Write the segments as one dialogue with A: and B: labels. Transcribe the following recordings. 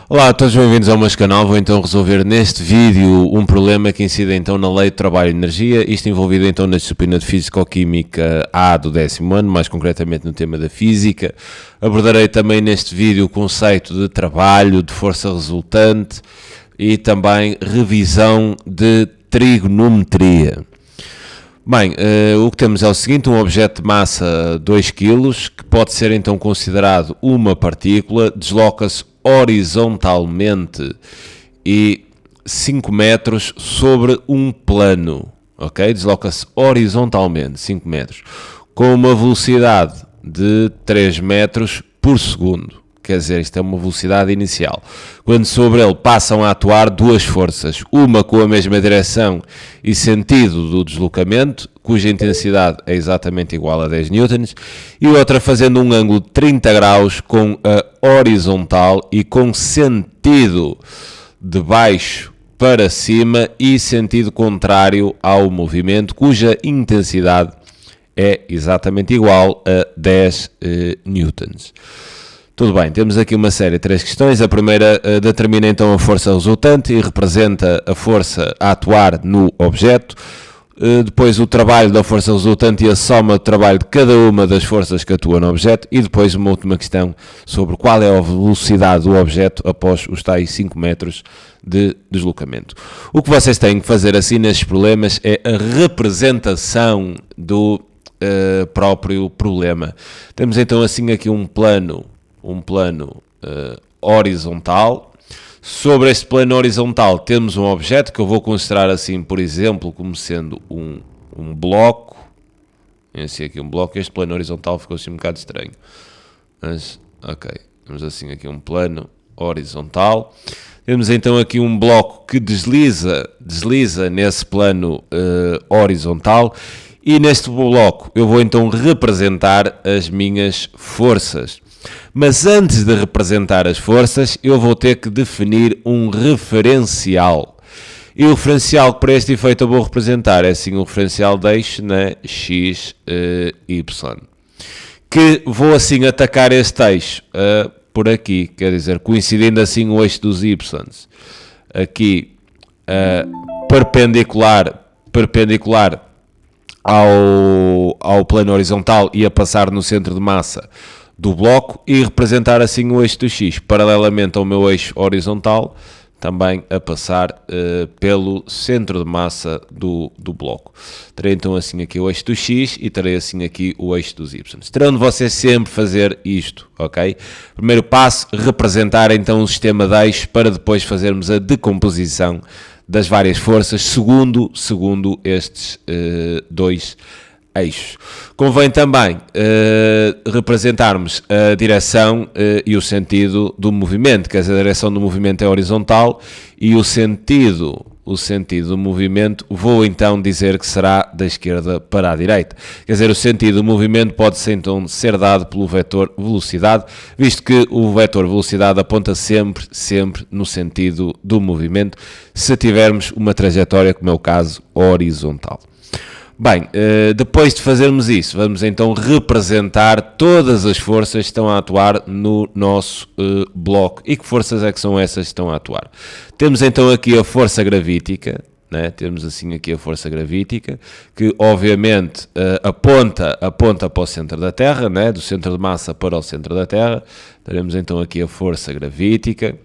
A: Olá a todos, bem-vindos ao meu canal. Vou então resolver neste vídeo um problema que incide então na Lei de Trabalho e Energia, isto envolvido então na disciplina de Físico-Química A do 10º ano, mais concretamente no tema da Física. Abordarei também neste vídeo o conceito de trabalho, de força resultante e também revisão de trigonometria. Bem, o que temos é o seguinte: um objeto de massa 2 kg, que pode ser então considerado uma partícula, desloca-se horizontalmente e 5 metros sobre um plano, ok? Desloca-se horizontalmente 5 metros, com uma velocidade de 3 metros por segundo. Quer dizer, isto é uma velocidade inicial. Quando sobre ele passam a atuar duas forças, uma com a mesma direção e sentido do deslocamento, cuja intensidade é exatamente igual a 10 newtons, e outra fazendo um ângulo de 30 graus com a horizontal e com sentido de baixo para cima e sentido contrário ao movimento, cuja intensidade é exatamente igual a 10 newtons. Tudo bem, temos aqui uma série de 3 questões. A primeira determina então a força resultante e representa a força a atuar no objeto. Depois o trabalho da força resultante e a soma do trabalho de cada uma das forças que atuam no objeto. E depois uma última questão sobre qual é a velocidade do objeto após os tais 5 metros de deslocamento. O que vocês têm que fazer assim nestes problemas é a representação do próprio problema. Temos então assim aqui um plano horizontal. Sobre este plano horizontal temos um objeto que eu vou considerar assim, por exemplo, como sendo um bloco. Esse aqui um bloco. Este plano horizontal ficou assim um bocado estranho, mas ok, temos assim aqui um plano horizontal. Temos então aqui um bloco que desliza nesse plano horizontal, e neste bloco eu vou então representar as minhas forças. Mas antes de representar as forças, eu vou ter que definir um referencial. E o referencial que para este efeito eu vou representar é assim o referencial de eixo na x, y. Que vou assim atacar este eixo por aqui, quer dizer, coincidindo assim o eixo dos y. Aqui perpendicular ao plano horizontal e a passar no centro de massa do bloco, e representar assim o eixo do x paralelamente ao meu eixo horizontal, também a passar pelo centro de massa do bloco. Terei então assim aqui o eixo do x e terei assim aqui o eixo dos y. Terão de vocês sempre fazer isto, ok? Primeiro passo, representar então o sistema de eixos para depois fazermos a decomposição das várias forças segundo estes dois eixos. Convém também representarmos a direção e o sentido do movimento, quer dizer, a direção do movimento é horizontal e o sentido do movimento vou então dizer que será da esquerda para a direita. Quer dizer, o sentido do movimento pode então ser dado pelo vetor velocidade, visto que o vetor velocidade aponta sempre no sentido do movimento, se tivermos uma trajetória, como é o caso, horizontal. Bem, depois de fazermos isso, vamos então representar todas as forças que estão a atuar no nosso bloco. E que forças é que são essas que estão a atuar? Temos então aqui a força gravítica, né? Temos assim aqui a força gravítica, que obviamente aponta para o centro da Terra, né? Do centro de massa para o centro da Terra. Teremos então aqui a força gravítica.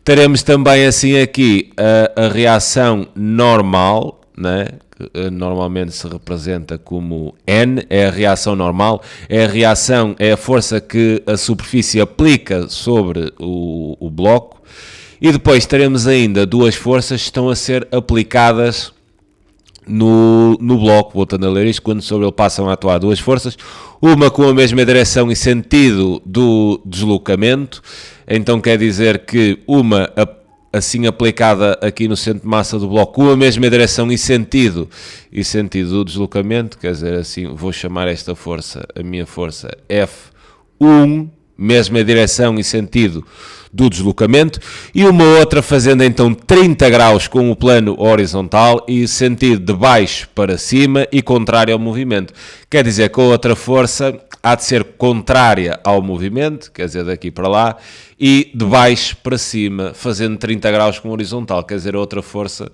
A: Teremos também assim aqui a reação normal, né? Que normalmente se representa como N, é a reação normal, é a força que a superfície aplica sobre o bloco. E depois teremos ainda duas forças que estão a ser aplicadas no bloco, voltando a ler isto, quando sobre ele passam a atuar duas forças, uma com a mesma direção e sentido do deslocamento. Então quer dizer que uma assim aplicada aqui no centro de massa do bloco, com a mesma direção e sentido do deslocamento, quer dizer, assim, vou chamar esta força, a minha força F1, mesma direção e sentido do deslocamento, e uma outra fazendo então 30 graus com o plano horizontal e sentido de baixo para cima e contrário ao movimento. Quer dizer que a outra força há de ser contrária ao movimento, quer dizer, daqui para lá, e de baixo para cima, fazendo 30 graus com horizontal, quer dizer, a outra força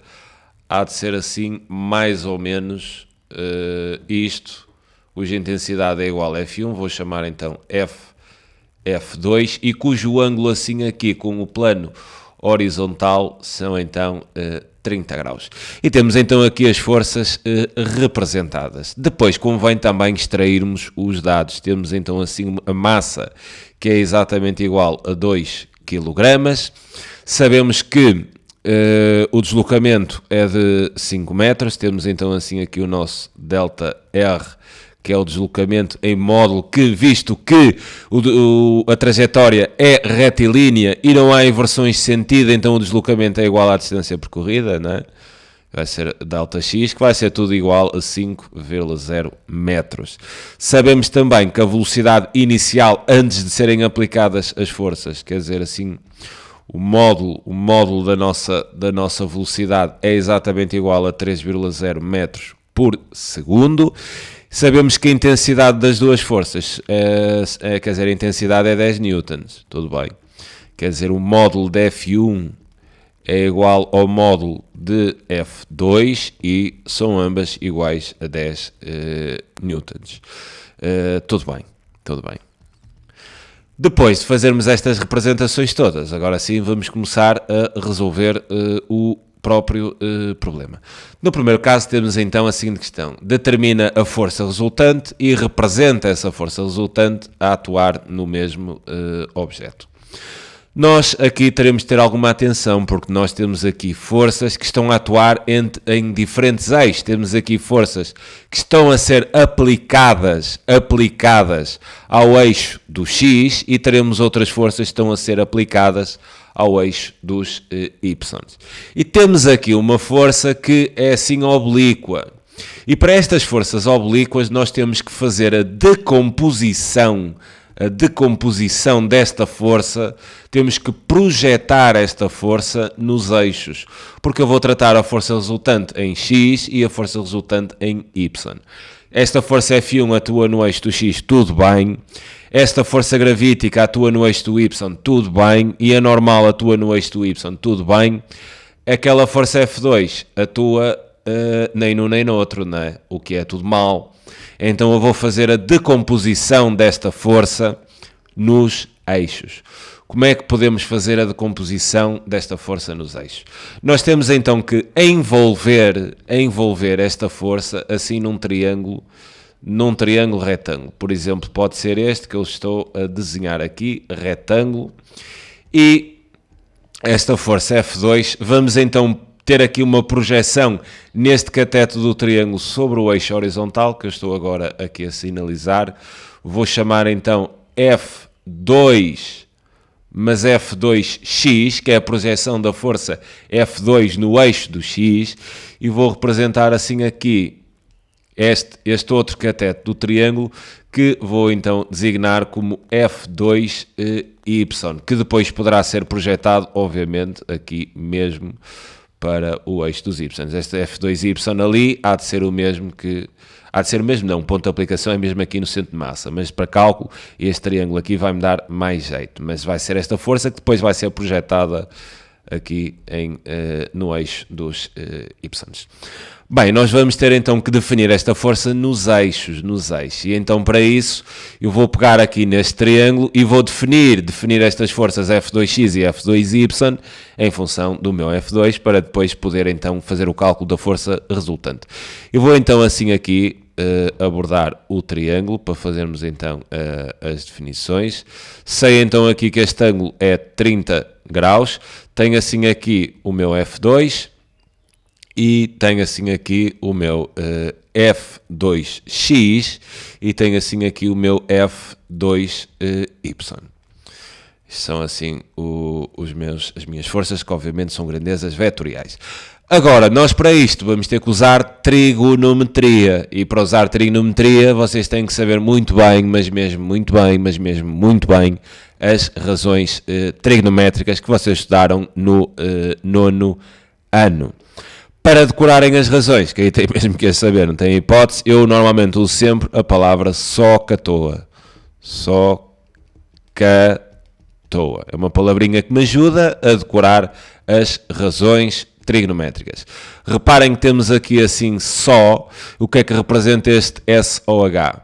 A: há de ser assim, mais ou menos isto, cuja intensidade é igual a F1, vou chamar então F2, e cujo ângulo assim aqui com o plano horizontal são então 30 graus. E temos então aqui as forças representadas. Depois convém também extrairmos os dados. Temos então assim a massa que é exatamente igual a 2 kg. Sabemos que o deslocamento é de 5 metros. Temos então assim aqui o nosso ΔR, que é o deslocamento em módulo, que visto que a trajetória é retilínea e não há inversões de sentido, então o deslocamento é igual à distância percorrida, não é? Vai ser ΔX, que vai ser tudo igual a 5,0 metros. Sabemos também que a velocidade inicial, antes de serem aplicadas as forças, quer dizer assim, o módulo da nossa velocidade é exatamente igual a 3,0 metros por segundo. Sabemos que a intensidade das duas forças, quer dizer, a intensidade é 10 newtons, tudo bem. Quer dizer, o módulo de F1 é igual ao módulo de F2 e são ambas iguais a 10 newtons. Tudo bem. Depois de fazermos estas representações todas, agora sim vamos começar a resolver o próprio problema. No primeiro caso temos então a seguinte questão: determina a força resultante e representa essa força resultante a atuar no mesmo objeto. Nós aqui teremos de ter alguma atenção, porque nós temos aqui forças que estão a atuar em diferentes eixos. Temos aqui forças que estão a ser aplicadas ao eixo do X e teremos outras forças que estão a ser aplicadas ao eixo dos Y. E temos aqui uma força que é assim oblíqua. E para estas forças oblíquas nós temos que fazer a decomposição desta força, temos que projetar esta força nos eixos, porque eu vou tratar a força resultante em X e a força resultante em Y. Esta força F1 atua no eixo do X, tudo bem. Esta força gravítica atua no eixo do Y, tudo bem. E a normal atua no eixo do Y, tudo bem. Aquela força F2 atua nem num nem no outro, não é? O que é tudo mal. Então eu vou fazer a decomposição desta força nos eixos. Como é que podemos fazer a decomposição desta força nos eixos? Nós temos então que envolver esta força assim num triângulo retângulo. Por exemplo, pode ser este que eu estou a desenhar aqui, retângulo. E esta força F2, vamos então ter aqui uma projeção neste cateto do triângulo sobre o eixo horizontal, que eu estou agora aqui a sinalizar. Vou chamar então F2, mas F2x, que é a projeção da força F2 no eixo do X, e vou representar assim aqui este outro cateto do triângulo, que vou então designar como F2y, que depois poderá ser projetado, obviamente, aqui mesmo para o eixo dos y. Este F2y ali há de ser o mesmo que... Há de ser o mesmo, não, o ponto de aplicação é mesmo aqui no centro de massa, mas para cálculo este triângulo aqui vai-me dar mais jeito, mas vai ser esta força que depois vai ser projetada aqui no eixo dos y. Bem, nós vamos ter então que definir esta força nos eixos, e então para isso eu vou pegar aqui neste triângulo e vou definir estas forças F2x e F2y em função do meu F2, para depois poder então fazer o cálculo da força resultante. Eu vou então assim aqui abordar o triângulo para fazermos então as definições. Sei então aqui que este ângulo é 30 graus, tenho assim aqui o meu F2, e tenho assim aqui o meu F2x e tenho assim aqui o meu F2y. São assim as minhas forças, que obviamente são grandezas vetoriais. Agora, nós para isto vamos ter que usar trigonometria, e para usar trigonometria vocês têm que saber muito bem, mas mesmo muito bem, as razões trigonométricas que vocês estudaram no nono ano. Para decorarem as razões, que aí tem mesmo que saber, não tem hipótese, eu normalmente uso sempre a palavra só que à toa. É uma palavrinha que me ajuda a decorar as razões trigonométricas. Reparem que temos aqui assim só. O que é que representa este SOH?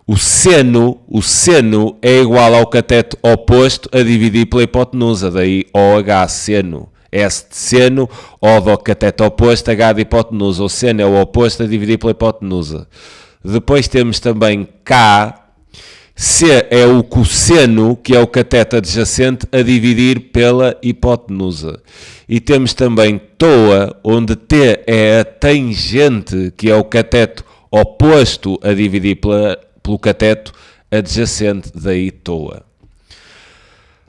A: O seno é igual ao cateto oposto a dividir pela hipotenusa. Daí OH, seno. S de seno, O do cateto oposto, H de hipotenusa. O seno é o oposto a dividir pela hipotenusa. Depois temos também K. C é o cosseno, que é o cateto adjacente, a dividir pela hipotenusa. E temos também TOA, onde T é a tangente, que é o cateto oposto a dividir pelo cateto adjacente, daí TOA.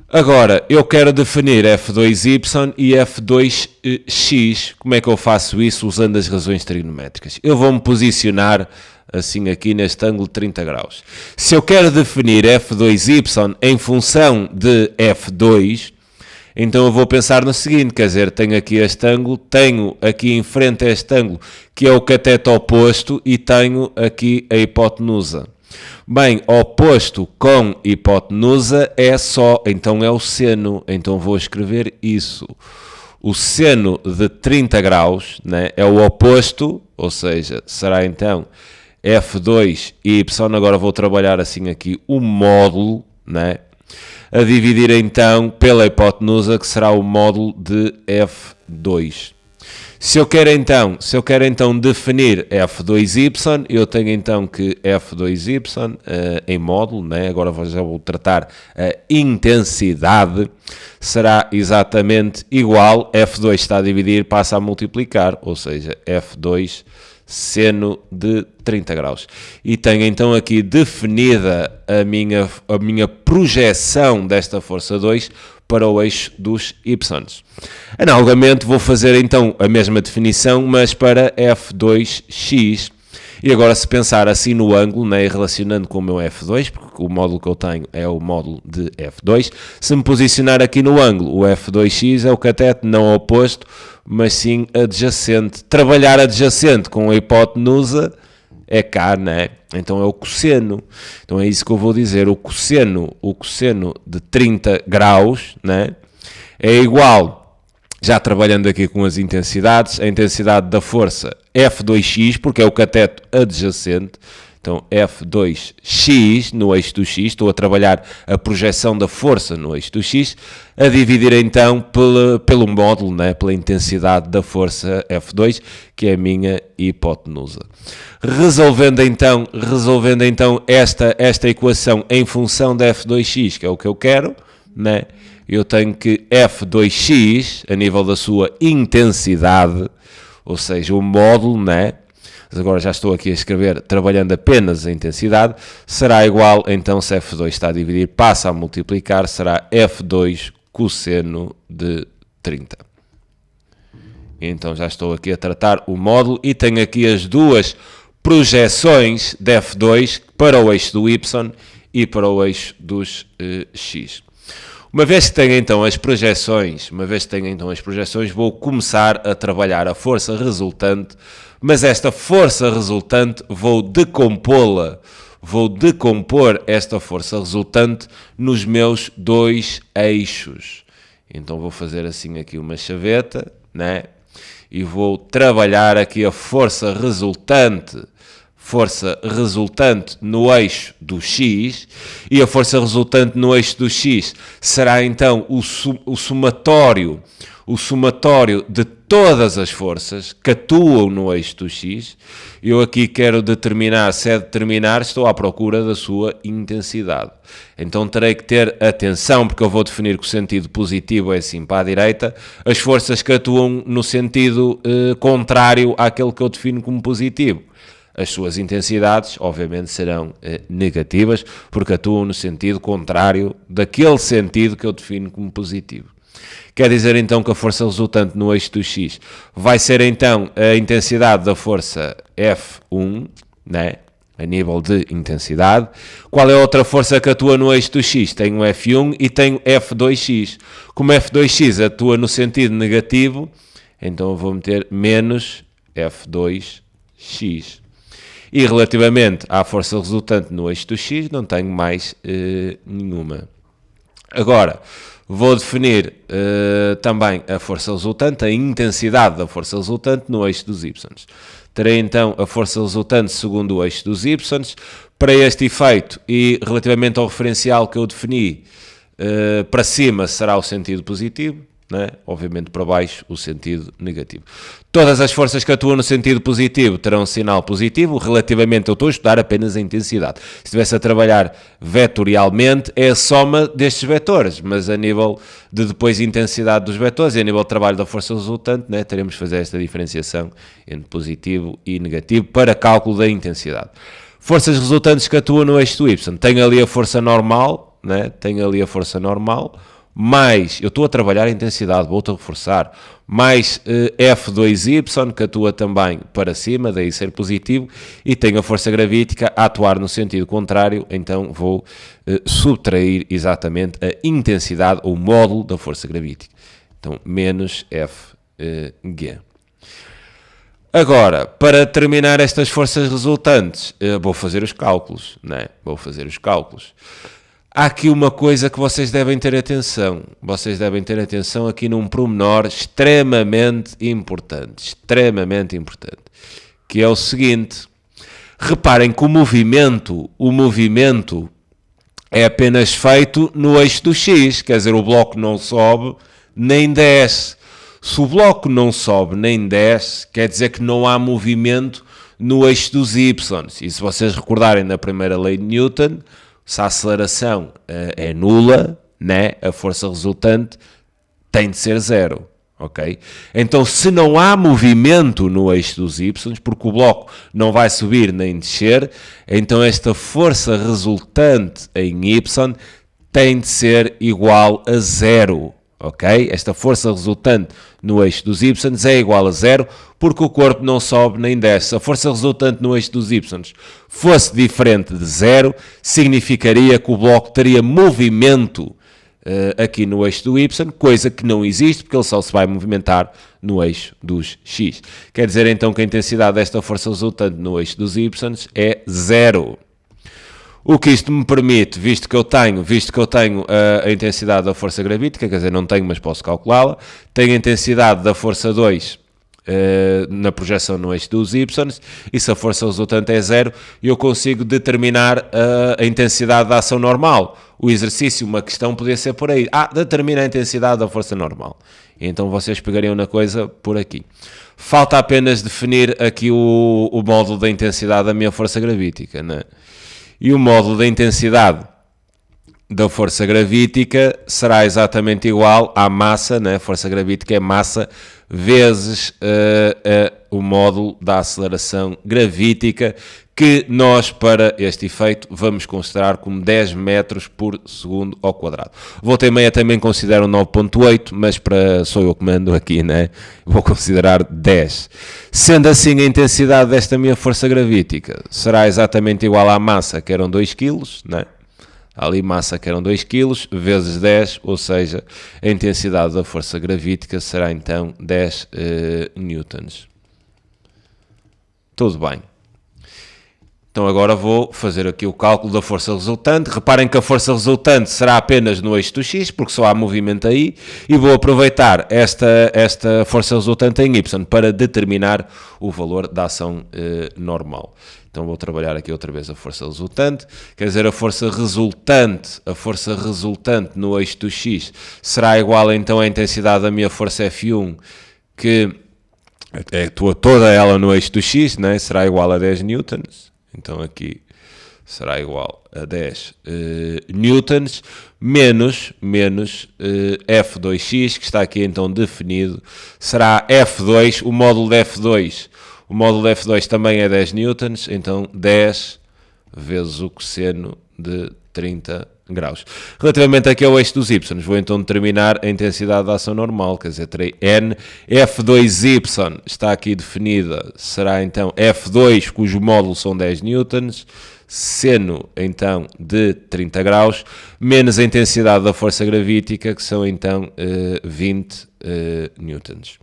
A: Agora, eu quero definir F2y e F2x. Como é que eu faço isso usando as razões trigonométricas? Eu vou-me posicionar assim aqui neste ângulo de 30 graus. Se eu quero definir F2y em função de F2, então eu vou pensar no seguinte, quer dizer, tenho aqui este ângulo, tenho aqui em frente este ângulo, que é o cateto oposto, e tenho aqui a hipotenusa. Bem, oposto com hipotenusa é só, então é o seno, então vou escrever isso. O seno de 30 graus, né, é o oposto, ou seja, será então F2y, agora vou trabalhar assim aqui o módulo, né, a dividir então pela hipotenusa, que será o módulo de F2. Se eu quero então definir F2y, eu tenho então que F2y em módulo, né? Agora já vou tratar a intensidade, será exatamente igual, F2 está a dividir, passa a multiplicar, ou seja, F2 seno de 30 graus. E tenho então aqui definida a minha projeção desta força 2 para o eixo dos y. Analogamente, vou fazer então a mesma definição, mas para F2x. E agora, se pensar assim no ângulo, né, relacionando com o meu F2, porque o módulo que eu tenho é o módulo de F2, se me posicionar aqui no ângulo, o F2x é o cateto não oposto, mas sim adjacente. Trabalhar adjacente com a hipotenusa é K, né? Então é o cosseno. Então é isso que eu vou dizer. O cosseno de 30 graus, né, é igual, já trabalhando aqui com as intensidades, a intensidade da força F2x, porque é o cateto adjacente. Então F2x no eixo do x, estou a trabalhar a projeção da força no eixo do x, a dividir então pelo módulo, né, pela intensidade da força F2, que é a minha hipotenusa. Resolvendo então esta equação em função da F2x, que é o que eu quero, né, eu tenho que F2x, a nível da sua intensidade, ou seja, o módulo, né, agora já estou aqui a escrever, trabalhando apenas a intensidade, será igual, então se F2 está a dividir, passa a multiplicar, será F2 cosseno de 30. Então já estou aqui a tratar o módulo e tenho aqui as duas projeções de F2 para o eixo do y e para o eixo dos x. Uma vez que tenho então as projeções, vou começar a trabalhar a força resultante, mas esta força resultante vou decompor esta força resultante nos meus dois eixos. Então vou fazer assim aqui uma chaveta, né? E vou trabalhar aqui a força resultante no eixo do x, e a força resultante no eixo do x será então o somatório de todas as forças que atuam no eixo do x. Eu aqui quero determinar, se é determinar, estou à procura da sua intensidade. Então terei que ter atenção, porque eu vou definir que o sentido positivo é assim para a direita, as forças que atuam no sentido contrário àquele que eu defino como positivo. As suas intensidades, obviamente, serão negativas, porque atuam no sentido contrário daquele sentido que eu defino como positivo. Quer dizer, então, que a força resultante no eixo do x vai ser, então, a intensidade da força F1, né, a nível de intensidade. Qual é a outra força que atua no eixo do x? Tenho F1 e tenho F2x. Como F2x atua no sentido negativo, então eu vou meter menos F2x. E relativamente à força resultante no eixo do X, não tenho mais nenhuma. Agora, vou definir também a força resultante, a intensidade da força resultante no eixo dos Y. Terei então a força resultante segundo o eixo dos Y. Para este efeito e relativamente ao referencial que eu defini, para cima será o sentido positivo, né? Obviamente para baixo o sentido negativo. Todas as forças que atuam no sentido positivo terão um sinal positivo. Relativamente, eu estou a estudar apenas a intensidade. Se estivesse a trabalhar vetorialmente, é a soma destes vetores, mas a nível de depois intensidade dos vetores e a nível de trabalho da força resultante, né, teremos de fazer esta diferenciação entre positivo e negativo para cálculo da intensidade. Forças resultantes que atuam no eixo do Y. Tenho ali a força normal, né? Tenho ali a força normal, mais, eu estou a trabalhar a intensidade, vou-te a reforçar, mais F2Y, que atua também para cima, daí ser positivo, e tenho a força gravítica a atuar no sentido contrário, então vou subtrair exatamente a intensidade ou módulo da força gravítica. Então, menos Fg. Agora, para terminar estas forças resultantes, vou fazer os cálculos, né? Vou fazer os cálculos. Há aqui uma coisa que vocês devem ter atenção. Vocês devem ter atenção aqui num pormenor extremamente importante, que é o seguinte. Reparem que o movimento é apenas feito no eixo do X, quer dizer, o bloco não sobe nem desce. Se o bloco não sobe nem desce, quer dizer que não há movimento no eixo dos Y. E se vocês recordarem da primeira lei de Newton, se a aceleração é nula, né, a força resultante tem de ser zero, ok? Então, se não há movimento no eixo dos Y, porque o bloco não vai subir nem descer, então esta força resultante em Y tem de ser igual a zero, ok? Esta força resultante no eixo dos Y é igual a zero, porque o corpo não sobe nem desce. Se a força resultante no eixo dos Y fosse diferente de zero, significaria que o bloco teria movimento aqui no eixo do Y, coisa que não existe, porque ele só se vai movimentar no eixo dos X. Quer dizer então que a intensidade desta força resultante no eixo dos Y é zero. O que isto me permite, visto que eu tenho a intensidade da força gravítica, quer dizer, não tenho, mas posso calculá-la, tenho a intensidade da força 2 na projeção no eixo dos Y, e se a força resultante é zero, eu consigo determinar a intensidade da ação normal. O exercício, uma questão poderia ser por aí. Determina a intensidade da força normal. Então vocês pegariam na coisa por aqui. Falta apenas definir aqui o módulo da intensidade da minha força gravítica, né? E o módulo da intensidade da força gravítica será exatamente igual à massa, né? A força gravítica é massa vezes o módulo da aceleração gravítica, que nós, para este efeito, vamos considerar como 10 metros por segundo ao quadrado. Volta e meia também considero 9.8, mas sou eu que mando aqui, né? Vou considerar 10. Sendo assim, a intensidade desta minha força gravítica será exatamente igual à massa, que eram 2 kg, né? Ali massa que eram 2 kg, vezes 10, ou seja, a intensidade da força gravítica será então 10 newtons. Tudo bem. Então agora vou fazer aqui o cálculo da força resultante. Reparem que a força resultante será apenas no eixo do X, porque só há movimento aí, e vou aproveitar esta força resultante em Y para determinar o valor da ação normal. Então vou trabalhar aqui outra vez a força resultante, quer dizer, a força resultante no eixo do X será igual então à intensidade da minha força F1, que é toda ela no eixo do X, né? Será igual a 10 newtons. Então aqui será igual a 10 newtons, menos F2x, que está aqui então definido, será F2, o módulo de F2. O módulo de F2 também é 10 newtons, então 10 vezes o cosseno de 30 graus. Relativamente aqui ao eixo dos Y, vou então determinar a intensidade da ação normal, quer dizer, terei N, F2Y está aqui definida, será então F2, cujo módulo são 10 newtons, seno então de 30 graus, menos a intensidade da força gravítica, que são então 20 newtons.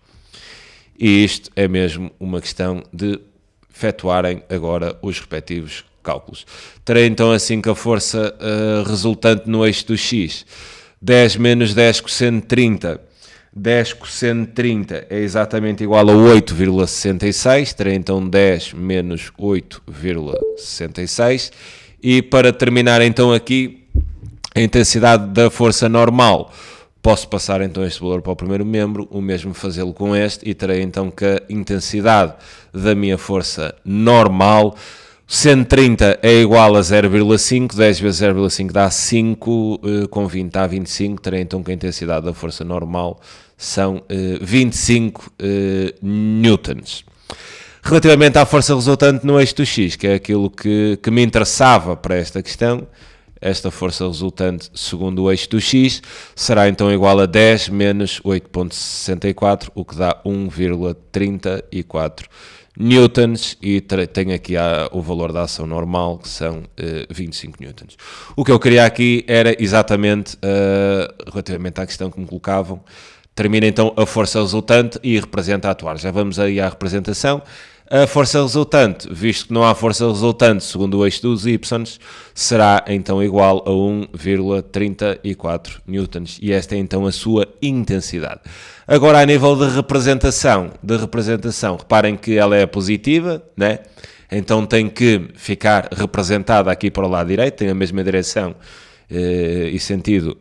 A: E isto é mesmo uma questão de efetuarem agora os respectivos cálculos. Terei então assim que a força resultante no eixo do x, 10 menos 10 cosseno de 30, 10 cosseno de 30 é exatamente igual a 8,66, terei então 10 menos 8,66, e para terminar então aqui, a intensidade da força normal, posso passar então este valor para o primeiro membro, o mesmo fazê-lo com este, e terei então que a intensidade da minha força normal, 130 é igual a 0,5, 10 vezes 0,5 dá 5, com 20 dá 25, terei então que a intensidade da força normal são 25 newtons. Relativamente à força resultante no eixo do x, que é aquilo que me interessava para esta questão, esta força resultante segundo o eixo do x será então igual a 10 menos 8,64, o que dá 1,34 newtons, e tenho aqui o valor da ação normal, que são 25 newtons. O que eu queria aqui era exatamente, relativamente à questão que me colocavam, termina então a força resultante e representa a atuar. Já vamos aí à representação. A força resultante, visto que não há força resultante segundo o eixo dos y, será então igual a 1,34 newtons, e esta é então a sua intensidade. Agora, a nível de representação, reparem que ela é positiva, né? Então tem que ficar representada aqui para o lado direito, tem a mesma direção e sentido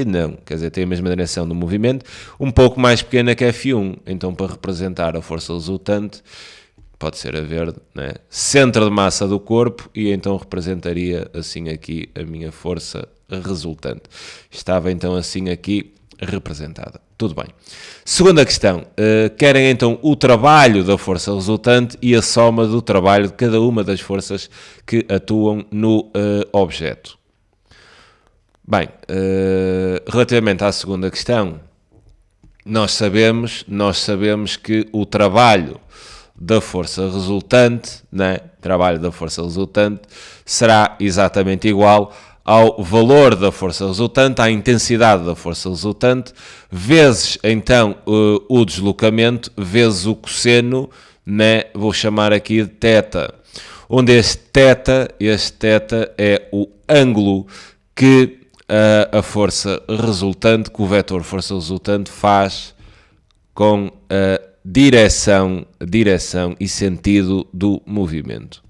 A: não, quer dizer, tem a mesma direção do movimento, um pouco mais pequena que F1, então para representar a força resultante, pode ser a verde, né? Centro de massa do corpo, e então representaria assim aqui a minha força resultante. Estava então assim aqui representada. Tudo bem. Segunda questão, querem então o trabalho da força resultante e a soma do trabalho de cada uma das forças que atuam no objeto. Bem, relativamente à segunda questão, nós sabemos que o trabalho da força resultante, né? Trabalho da força resultante será exatamente igual ao valor da força resultante, à intensidade da força resultante, vezes então o deslocamento, vezes o cosseno, né? Vou chamar aqui de θ, onde este θ é o ângulo que a força resultante, que o vetor força resultante faz com a direção e sentido do movimento.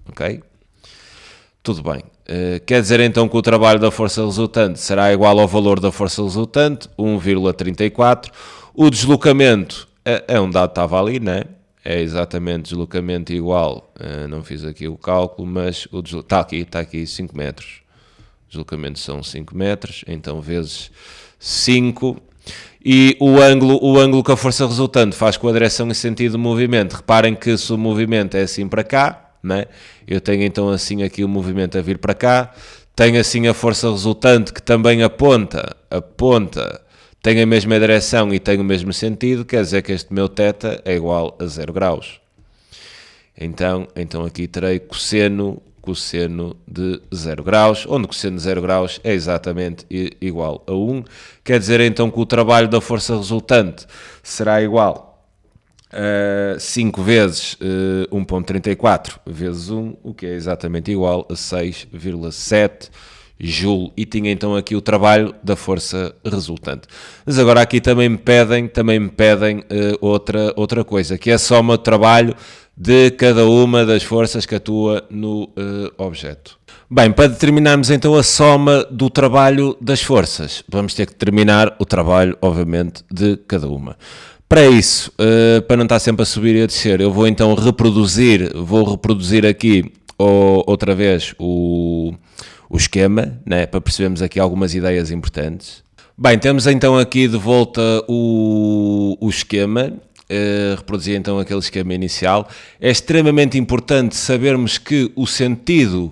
A: Ok? Tudo bem. Quer dizer então que o trabalho da força resultante será igual ao valor da força resultante, 1,34. O deslocamento é um dado que estava ali, né? É exatamente deslocamento igual, não fiz aqui o cálculo, mas está aqui 5 metros. Deslocamento são 5 metros, então vezes 5. E o ângulo que a força resultante faz com a direção e sentido do movimento. Reparem que se o movimento é assim para cá, né? Eu tenho então assim aqui o movimento a vir para cá. Tenho assim a força resultante que também aponta, tem a mesma direção e tem o mesmo sentido. Quer dizer que este meu θ é igual a 0 graus. Então aqui terei cosseno de 0 graus, onde cosseno de 0 graus é exatamente igual a 1. Quer dizer então que o trabalho da força resultante será igual a 5 vezes 1,34 vezes 1, o que é exatamente igual a 6,7 Joule, e tinha então aqui o trabalho da força resultante. Mas agora aqui também me pedem outra coisa, que é a soma de trabalho de cada uma das forças que atua no objeto. Bem, para determinarmos então a soma do trabalho das forças, vamos ter que determinar o trabalho, obviamente, de cada uma. Para isso, para não estar sempre a subir e a descer, eu vou então reproduzir aqui outra vez o esquema, né, para percebermos aqui algumas ideias importantes. Bem, temos então aqui de volta o esquema. Reproduzir então aquele esquema inicial. É extremamente importante sabermos que o sentido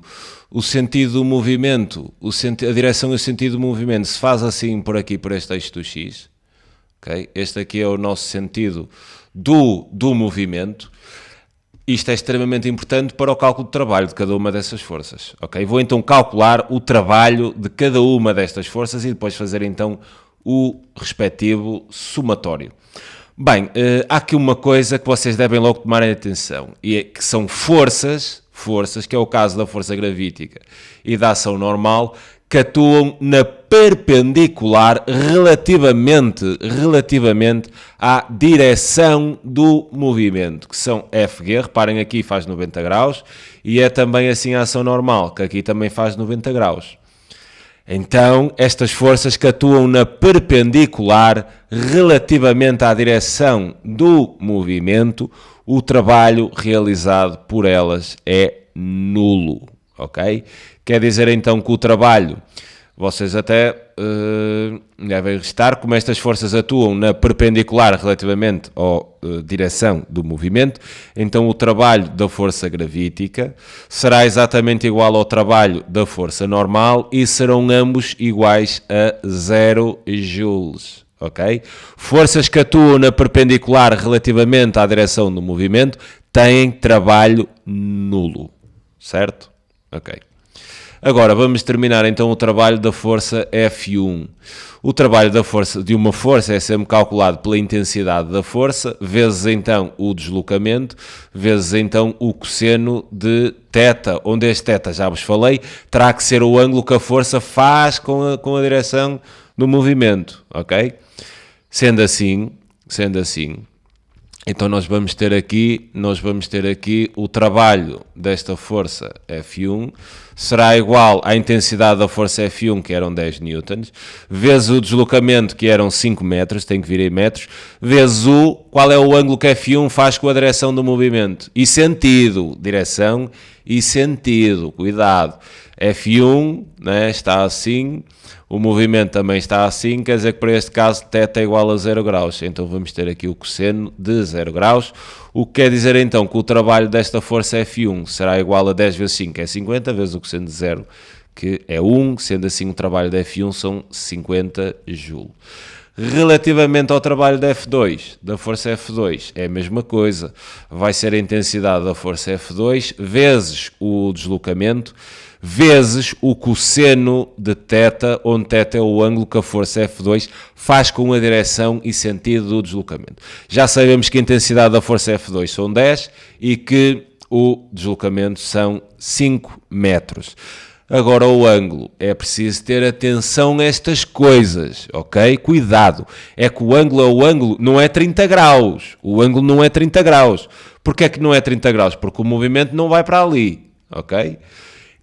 A: do movimento, a direção e o sentido do movimento se faz assim por aqui, por este eixo do x. Okay? Este aqui é o nosso sentido do movimento. Isto é extremamente importante para o cálculo de trabalho de cada uma dessas forças. Okay? Vou então calcular o trabalho de cada uma destas forças e depois fazer então o respectivo somatório. Bem, há aqui uma coisa que vocês devem logo tomar atenção, e é que são forças, que é o caso da força gravítica e da ação normal, que atuam na perpendicular relativamente à direção do movimento, que são FG, reparem aqui faz 90 graus, e é também assim a ação normal, que aqui também faz 90 graus. Então, estas forças que atuam na perpendicular relativamente à direção do movimento, o trabalho realizado por elas é nulo, ok? Quer dizer então que o trabalho, vocês até devem restar, como estas forças atuam na perpendicular relativamente à direção do movimento, então o trabalho da força gravítica será exatamente igual ao trabalho da força normal e serão ambos iguais a 0 joules. Ok? Forças que atuam na perpendicular relativamente à direção do movimento têm trabalho nulo, certo? Ok. Agora vamos terminar então o trabalho da força F1. O trabalho de uma força é sempre calculado pela intensidade da força, vezes então o deslocamento, vezes então o cosseno de θ, onde este θ, já vos falei, terá que ser o ângulo que a força faz com a direção do movimento, ok? Sendo assim, então nós vamos ter aqui o trabalho desta força F1 será igual à intensidade da força F1, que eram 10 newtons, vezes o deslocamento, que eram 5 metros, tem que vir em metros, vezes qual é o ângulo que F1 faz com a direção do movimento. E sentido, direção e sentido, cuidado. F1, né, está assim, o movimento também está assim, quer dizer que para este caso θ é igual a 0 graus, então vamos ter aqui o cosseno de 0 graus, o que quer dizer então que o trabalho desta força F1 será igual a 10 vezes 5, é 50, vezes o cosseno de 0, que é 1, sendo assim o trabalho da F1 são 50 joules. Relativamente ao trabalho da F2, da força F2, é a mesma coisa, vai ser a intensidade da força F2 vezes o deslocamento, vezes o cosseno de θ, onde θ é o ângulo que a força F2 faz com a direção e sentido do deslocamento. Já sabemos que a intensidade da força F2 são 10 e que o deslocamento são 5 metros. Agora o ângulo, é preciso ter atenção a estas coisas, ok? Cuidado, é que o ângulo não é 30 graus, o ângulo não é 30 graus. Porquê é que não é 30 graus? Porque o movimento não vai para ali, ok?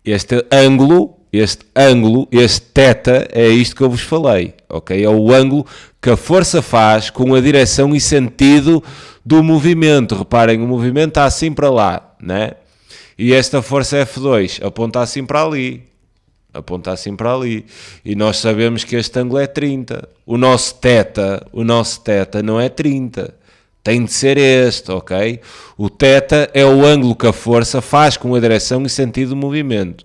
A: Este ângulo, este θ, é isto que eu vos falei, ok? É o ângulo que a força faz com a direção e sentido do movimento. Reparem, o movimento está assim para lá, né? E esta força F2 aponta assim para ali. E nós sabemos que este ângulo é 30. O nosso θ não é 30. Tem de ser este, ok? O θ é o ângulo que a força faz com a direção e sentido do movimento.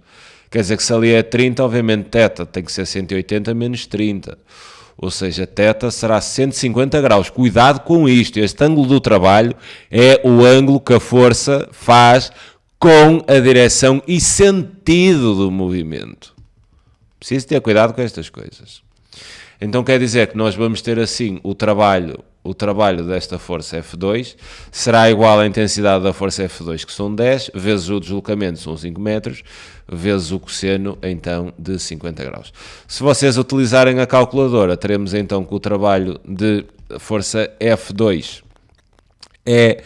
A: Quer dizer que se ali é 30, obviamente θ tem que ser 180 menos 30. Ou seja, θ será 150 graus. Cuidado com isto. Este ângulo do trabalho é o ângulo que a força faz com a direção e sentido do movimento. Preciso ter cuidado com estas coisas. Então quer dizer que nós vamos ter assim o trabalho desta força F2 será igual à intensidade da força F2, que são 10, vezes o deslocamento, são 5 metros, vezes o cosseno, então, de 50 graus. Se vocês utilizarem a calculadora, teremos então que o trabalho de força F2 é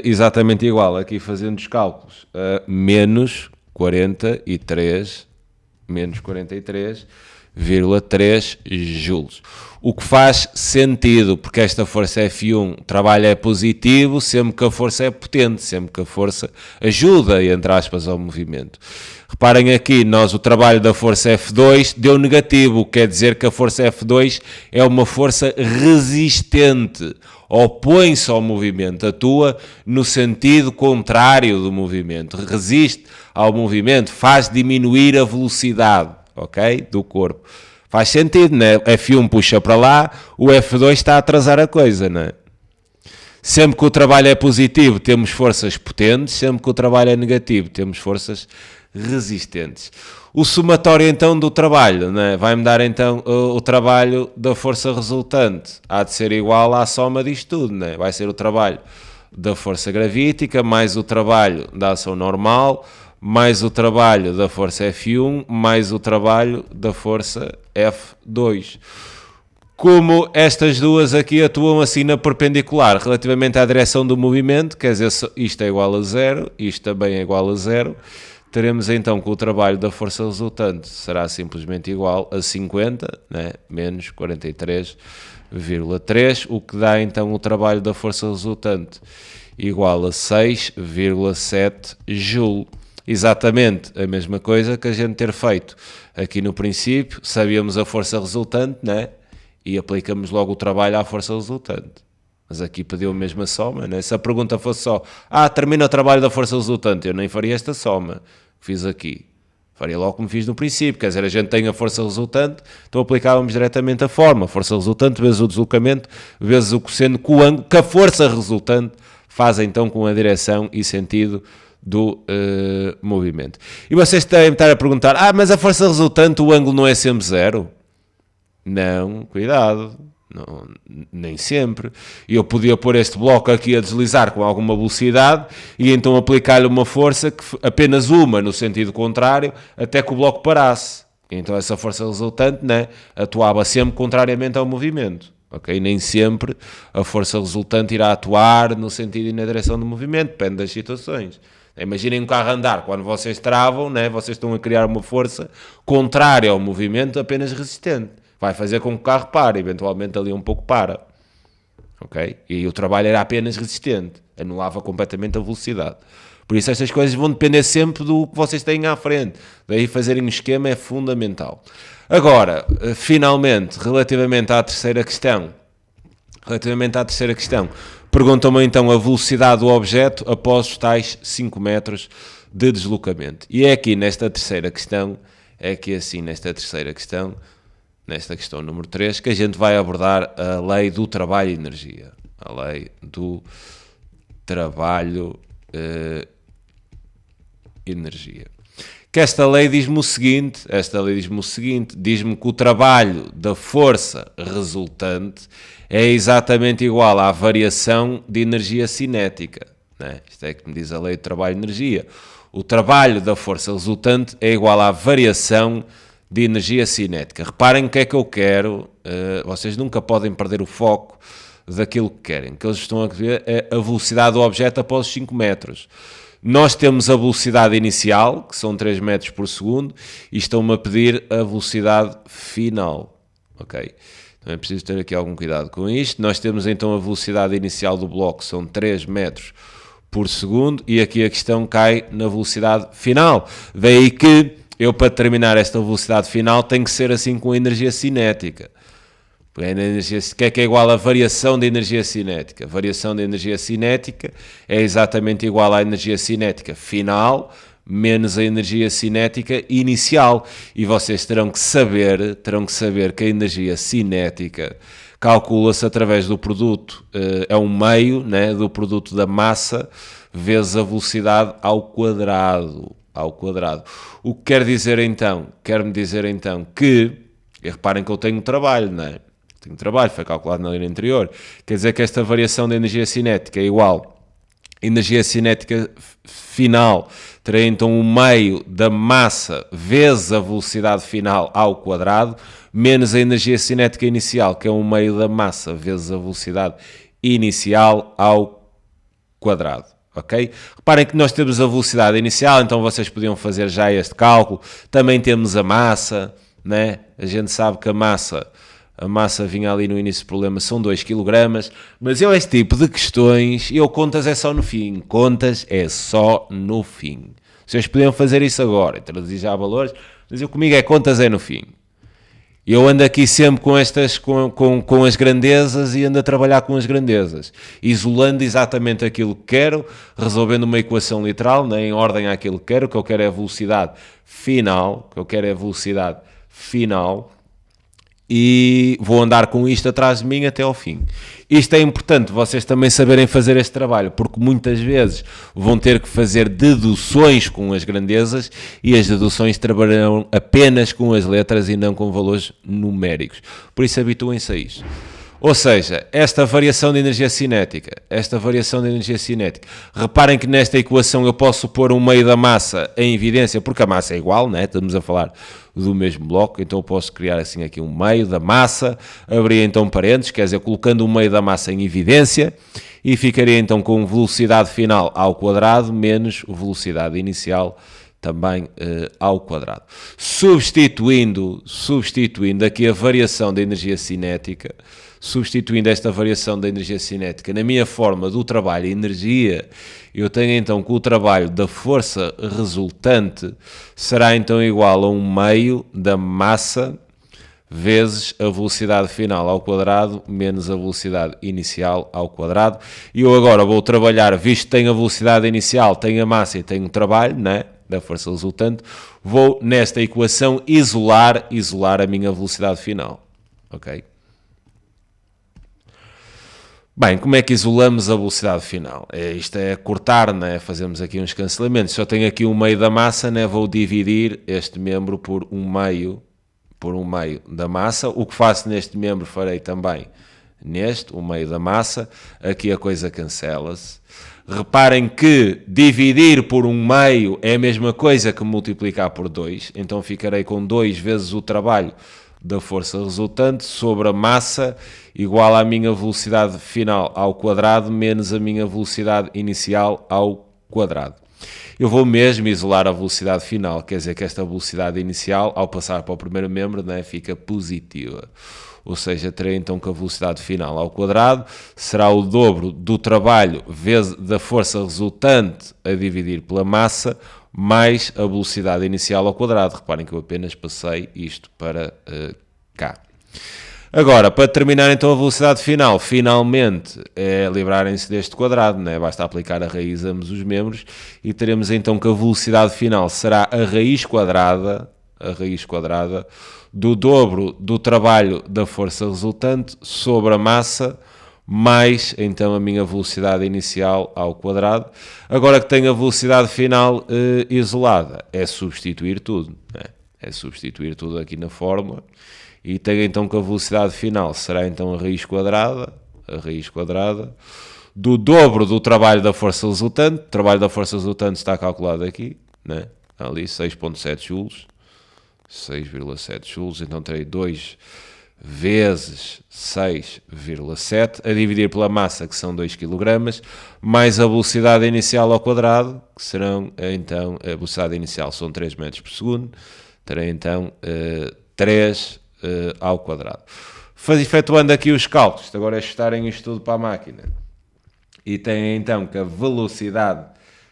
A: exatamente igual, aqui fazendo os cálculos, a menos 43,3 joules. O que faz sentido, porque esta força F1, o trabalho é positivo sempre que a força é potente, sempre que a força ajuda, entre aspas, ao movimento. Reparem aqui, o trabalho da força F2 deu negativo, o que quer dizer que a força F2 é uma força resistente, opõe-se ao movimento, atua no sentido contrário do movimento, resiste ao movimento, faz diminuir a velocidade, ok, do corpo. Faz sentido, né? F1 puxa para lá, o F2 está a atrasar a coisa, né? Sempre que o trabalho é positivo, temos forças potentes, sempre que o trabalho é negativo, temos forças resistentes. O somatório então do trabalho, né? Vai-me dar então o trabalho da força resultante. Há de ser igual à soma disto tudo, né? Vai ser o trabalho da força gravítica, mais o trabalho da ação normal, mais o trabalho da força F1, mais o trabalho da força F2. Como estas duas aqui atuam assim na perpendicular relativamente à direção do movimento, quer dizer, isto é igual a zero, isto também é igual a zero, teremos então que o trabalho da força resultante será simplesmente igual a 50, né? Menos 43,3, o que dá então o trabalho da força resultante igual a 6,7 Joule. Exatamente a mesma coisa que a gente ter feito aqui no princípio, sabíamos a força resultante, né? E aplicamos logo o trabalho à força resultante. Mas aqui pediu a mesma soma, né? Se a pergunta fosse só, termina o trabalho da força resultante, eu nem faria esta soma que fiz aqui. Faria logo como fiz no princípio, quer dizer, a gente tem a força resultante, então aplicávamos diretamente a forma. A força resultante vezes o deslocamento, vezes o cosseno com o ângulo que a força resultante faz então com a direção e sentido do movimento. E vocês devem estar a perguntar, mas a força resultante, o ângulo não é sempre zero? Não, cuidado, não, nem sempre. Eu podia pôr este bloco aqui a deslizar com alguma velocidade e então aplicar-lhe uma força, que apenas uma no sentido contrário, até que o bloco parasse. Então essa força resultante, né, atuava sempre contrariamente ao movimento. Okay? Nem sempre a força resultante irá atuar no sentido e na direção do movimento, depende das situações. Imaginem um carro andar, quando vocês travam, né, vocês estão a criar uma força contrária ao movimento, apenas resistente. Vai fazer com que o carro pare, eventualmente ali um pouco para. Ok? E o trabalho era apenas resistente, anulava completamente a velocidade. Por isso estas coisas vão depender sempre do que vocês têm à frente. Daí fazerem um esquema é fundamental. Agora, finalmente, relativamente à terceira questão, perguntam-me então a velocidade do objeto após os tais 5 metros de deslocamento. E é aqui nesta terceira questão, nesta questão número 3, que a gente vai abordar a lei do trabalho e energia. A lei do trabalho e energia. Que esta lei diz-me o seguinte, diz-me que o trabalho da força resultante é exatamente igual à variação de energia cinética. Né? Isto é que me diz a lei do trabalho e energia. O trabalho da força resultante é igual à variação de energia cinética. Reparem o que é que eu quero, vocês nunca podem perder o foco daquilo que querem. O que eles estão a ver é a velocidade do objeto após os 5 metros. Nós temos a velocidade inicial, que são 3 metros por segundo, e estão-me a pedir a velocidade final. Ok? Então é preciso ter aqui algum cuidado com isto. Nós temos então a velocidade inicial do bloco, que são 3 metros por segundo, e aqui a questão cai na velocidade final. Daí que eu, para determinar esta velocidade final, tem que ser assim com a energia cinética. O que é igual à variação da energia cinética? A variação da energia cinética é exatamente igual à energia cinética final menos a energia cinética inicial. E vocês terão que saber que a energia cinética calcula-se através do produto, é um meio, né, do produto da massa vezes a velocidade ao quadrado. O que quer dizer então? Quer-me dizer então que, e reparem que eu tenho trabalho, não é? Tenho trabalho, foi calculado na linha anterior. Quer dizer que esta variação da energia cinética é igual à energia cinética final, terá então o meio da massa vezes a velocidade final ao quadrado, menos a energia cinética inicial, que é o meio da massa vezes a velocidade inicial ao quadrado. Ok? Reparem que nós temos a velocidade inicial, então vocês podiam fazer já este cálculo. Também temos a massa, né? A gente sabe que a massa vinha ali no início do problema, são 2 kg, mas este tipo de questões, contas é só no fim. Vocês podiam fazer isso agora, traduzir já valores, mas comigo contas é no fim. Eu ando aqui sempre com as grandezas e ando a trabalhar com as grandezas, isolando exatamente aquilo que quero, resolvendo uma equação literal, né, em ordem àquilo que quero. O que eu quero é a velocidade final, e vou andar com isto atrás de mim até ao fim. Isto é importante vocês também saberem fazer este trabalho, porque muitas vezes vão ter que fazer deduções com as grandezas e as deduções trabalharão apenas com as letras e não com valores numéricos. Por isso habituem-se a isso. Ou seja, esta variação de energia cinética, reparem que nesta equação eu posso pôr um meio da massa em evidência, porque a massa é igual, né? Estamos a falar do mesmo bloco, então eu posso criar assim aqui um meio da massa, abrir então parênteses, quer dizer, colocando o meio da massa em evidência, e ficaria então com velocidade final ao quadrado menos velocidade inicial também ao quadrado. Substituindo aqui a variação da energia cinética, substituindo esta variação da energia cinética na minha forma do trabalho e energia, eu tenho então que o trabalho da força resultante será então igual a 1/2 da massa vezes a velocidade final ao quadrado menos a velocidade inicial ao quadrado. E eu agora vou trabalhar, visto que tenho a velocidade inicial, tenho a massa e tenho o trabalho, né, da força resultante, vou nesta equação isolar a minha velocidade final. Ok? Bem, como é que isolamos a velocidade final? Isto é cortar, né? Fazemos aqui uns cancelamentos. Se eu tenho aqui um meio da massa, né? Vou dividir este membro por um meio da massa. O que faço neste membro farei também neste, o meio da massa. Aqui a coisa cancela-se. Reparem que dividir por um meio é a mesma coisa que multiplicar por 2. Então ficarei com 2 vezes o trabalho da força resultante sobre a massa igual à minha velocidade final ao quadrado menos a minha velocidade inicial ao quadrado. Eu vou mesmo isolar a velocidade final, quer dizer que esta velocidade inicial, ao passar para o primeiro membro, né, fica positiva. Ou seja, terei então que a velocidade final ao quadrado será o dobro do trabalho vezes da força resultante a dividir pela massa mais a velocidade inicial ao quadrado. Reparem que eu apenas passei isto para cá. Agora, para terminar então a velocidade final, finalmente é livrarem-se deste quadrado, né? Basta aplicar a raiz a ambos os membros e teremos então que a velocidade final será a raiz quadrada do dobro do trabalho da força resultante sobre a massa mais então a minha velocidade inicial ao quadrado. Agora que tenho a velocidade final isolada, é substituir tudo, né? É substituir tudo aqui na fórmula e tenho então que a velocidade final será então a raiz quadrada do dobro do trabalho da força resultante. O trabalho da força resultante está calculado aqui, né? Ali 6,7 joules, 6,7 joules, então terei 2 vezes 6,7 a dividir pela massa, que são 2 kg, mais a velocidade inicial ao quadrado, que serão então, a velocidade inicial são 3 metros por segundo, terei então 3 ao quadrado. Efetuando aqui os cálculos, agora é ajustarem isto tudo para a máquina, e tem então que a velocidade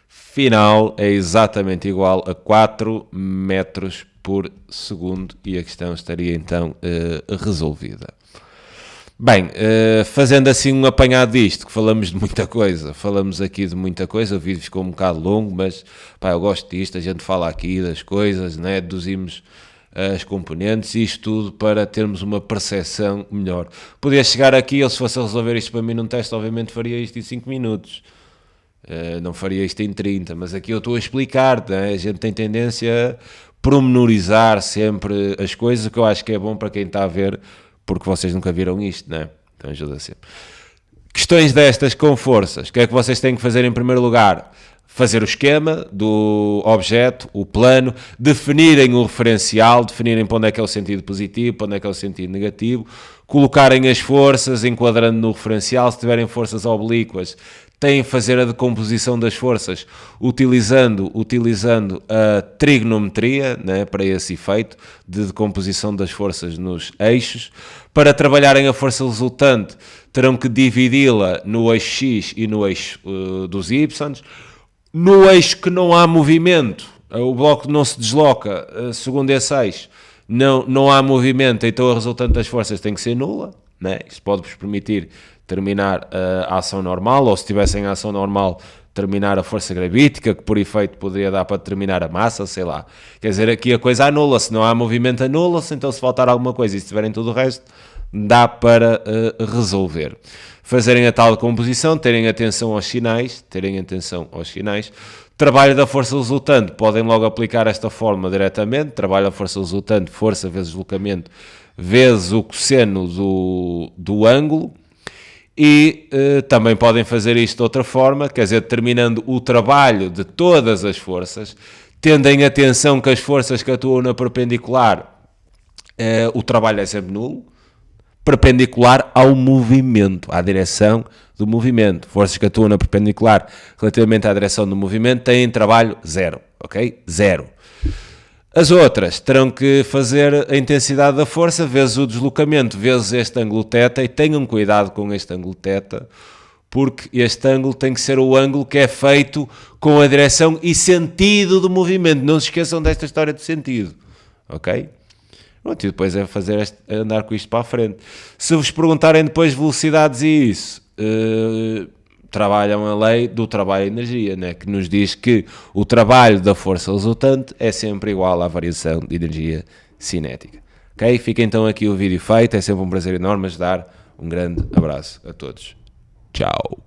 A: final é exatamente igual a 4 metros por segundo e a questão estaria então resolvida. Bem, fazendo assim um apanhado disto, que falamos aqui de muita coisa, o vídeo ficou um bocado longo, mas pá, eu gosto disto, a gente fala aqui das coisas, né? Deduzimos as componentes, isto tudo para termos uma percepção melhor. Podia chegar aqui, eu se fosse resolver isto para mim num teste, obviamente faria isto em 5 minutos. Não faria isto em 30, mas aqui eu estou a explicar, né? A gente tem tendência a pormenorizar sempre as coisas, o que eu acho que é bom para quem está a ver, porque vocês nunca viram isto, né? Então ajuda sempre. Questões destas com forças, o que é que vocês têm que fazer em primeiro lugar? Fazer o esquema do objeto, o plano, definirem o referencial, definirem para onde é que é o sentido positivo, para onde é que é o sentido negativo, colocarem as forças, enquadrando no referencial. Se tiverem forças oblíquas, têm que fazer a decomposição das forças utilizando a trigonometria, né, para esse efeito de decomposição das forças nos eixos. Para trabalharem a força resultante, terão que dividi-la no eixo X e no eixo dos Y. No eixo que não há movimento, o bloco não se desloca, segundo esse eixo, não há movimento, então a resultante das forças tem que ser nula, né? Isto pode-vos permitir terminar a ação normal, ou se tivessem a ação normal, determinar a força gravítica, que por efeito poderia dar para determinar a massa, sei lá. Quer dizer, aqui a coisa anula-se, não há movimento, anula-se, então se faltar alguma coisa e se tiverem tudo o resto, dá para resolver. Fazerem a tal composição, terem atenção aos sinais, Trabalho da força resultante, podem logo aplicar esta fórmula diretamente, trabalho da força resultante, força vezes deslocamento, vezes o cosseno do ângulo, e também podem fazer isto de outra forma, quer dizer, determinando o trabalho de todas as forças, tendo em atenção que as forças que atuam na perpendicular, o trabalho é sempre nulo, perpendicular ao movimento, à direção do movimento. Forças que atuam na perpendicular relativamente à direção do movimento têm trabalho zero, ok? Zero. As outras terão que fazer a intensidade da força vezes o deslocamento, vezes este ângulo θ, e tenham cuidado com este ângulo θ, porque este ângulo tem que ser o ângulo que é feito com a direção e sentido do movimento. Não se esqueçam desta história de sentido, ok? Pronto, e depois é andar com isto para a frente. Se vos perguntarem depois velocidades e isso, trabalham a lei do trabalho e energia, né? Que nos diz que o trabalho da força resultante é sempre igual à variação de energia cinética. Ok? Fica então aqui o vídeo feito, é sempre um prazer enorme ajudar. Um grande abraço a todos. Tchau.